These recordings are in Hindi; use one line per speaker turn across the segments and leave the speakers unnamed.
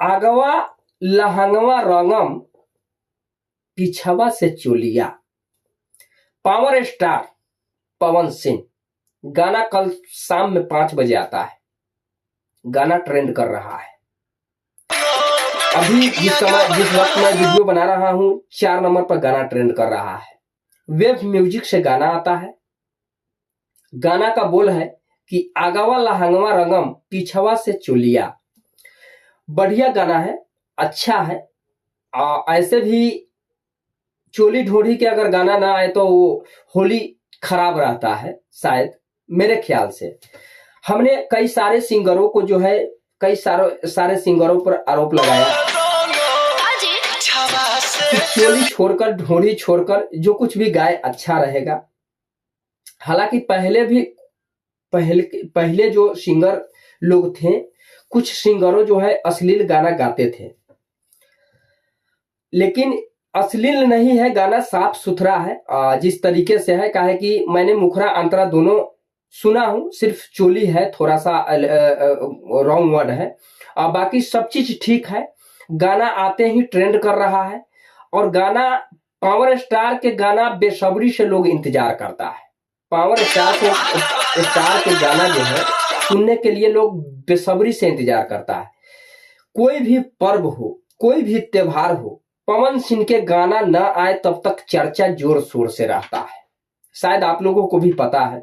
आगवा लहंगवा रंगम पिछवा से चोलिया। Power star Pawan Singh. गाना कल शाम में 5 बजे आता है। गाना ट्रेंड कर रहा है। अभी जिस वक्त मैं वीडियो बना रहा हूं 4 नंबर पर गाना ट्रेंड कर रहा है। वेब म्यूजिक से गाना आता है। गाना का बोल है कि आगवा लहंगवा रंगम पिछवा से चोलिया। बढ़िया गाना है, अच्छा है। ऐसे भी चोली ढोढ़ी के अगर गाना ना आए तो वो होली खराब रहता है शायद, मेरे ख्याल से। हमने कई सारे सिंगरों को जो है कई सारे सिंगरों पर आरोप लगाया कि चोली छोड़कर ढोढ़ी छोड़कर जो कुछ भी गाए अच्छा रहेगा। हालांकि पहले जो सिंगर लोग थे, कुछ सिंगरों जो है अश्लील गाना गाते थे, लेकिन अश्लील नहीं है, गाना साफ सुथरा है। जिस तरीके से है, कहा है कि मैंने मुखरा अंतरा दोनों सुना हूं, सिर्फ चोली है थोड़ा सा रॉन्ग वर्ड है। बाकी सब चीज ठीक है। गाना आते ही ट्रेंड कर रहा है और गाना पावर स्टार के गाना बेसब्री से लोग इंतजार करता है। पावर स्टार के गाना जो है सुनने के लिए लोग बेसब्री से इंतजार करता है। कोई भी पर्व हो, कोई भी त्योहार हो, पवन सिंह के गाना न आए तब तक चर्चा जोर शोर से रहता है। शायद आप लोगों को भी पता है,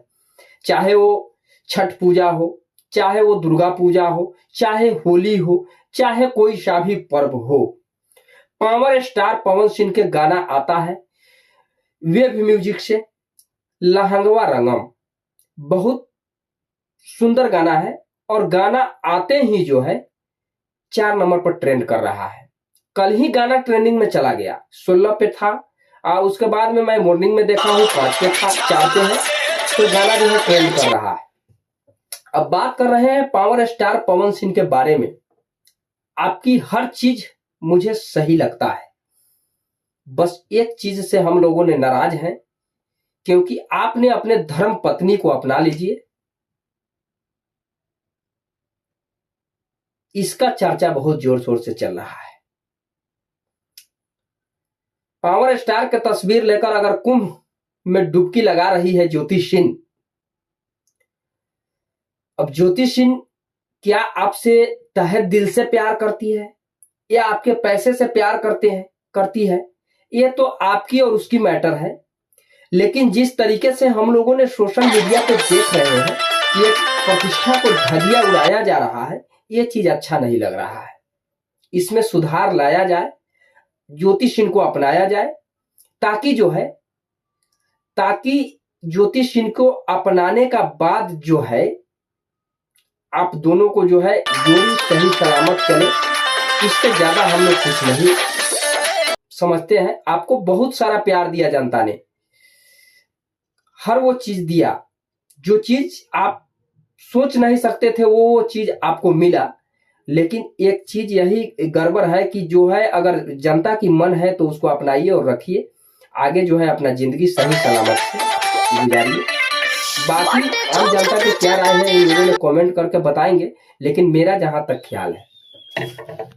चाहे वो छठ पूजा हो, चाहे वो दुर्गा पूजा हो, चाहे होली हो, चाहे कोई सा भी पर्व हो, पावर स्टार पवन सिंह के गाना आता है वेब म्यूजिक से। लहंगवा रंगम बहुत सुंदर गाना है और गाना आते ही जो है 4 नंबर पर ट्रेंड कर रहा है। कल ही गाना ट्रेंडिंग में चला गया, 16 पे था। उसके बाद में मैं मॉर्निंग में देखा हूँ 5 पे था, 4 पे है, तो गाना जो है ट्रेंड कर रहा है। अब बात कर रहे हैं पावर स्टार पवन सिंह के बारे में। आपकी हर चीज मुझे सही लगता है, बस एक चीज से हम लोगों ने नाराज हैं, क्योंकि आपने अपने धर्म पत्नी को अपना लीजिए। इसका चर्चा बहुत जोर शोर से चल रहा है। पावर स्टार की तस्वीर लेकर अगर कुंभ में डुबकी लगा रही है ज्योति सिंह। अब ज्योति सिंह क्या आपसे तहे दिल से प्यार करती है या आपके पैसे से प्यार करती है, ये तो आपकी और उसकी मैटर है। लेकिन जिस तरीके से हम लोगों ने सोशल मीडिया पे देख रहे हैं कि एक प्रतिष्ठा को धजिया उड़ाया जा रहा है, ये चीज अच्छा नहीं लग रहा है। इसमें सुधार लाया जाए, ज्योति सिंह को अपनाया जाए, ताकि ज्योति सिंह को अपनाने का बाद जो है आप दोनों को जो है जोड़ी सही सलामत चले। इससे ज्यादा हम लोग कुछ नहीं समझते हैं। आपको बहुत सारा प्यार दिया जनता ने, हर वो चीज दिया जो चीज आप सोच नहीं सकते थे, वो चीज आपको मिला। लेकिन एक चीज यही गड़बड़ है कि जो है अगर जनता की मन है तो उसको अपनाइए और रखिए, आगे जो है अपना जिंदगी सही सलामत से गुजारिए। बाकी आम जनता के क्या राय है ये लोगों ने कमेंट करके बताएंगे, लेकिन मेरा जहां तक ख्याल है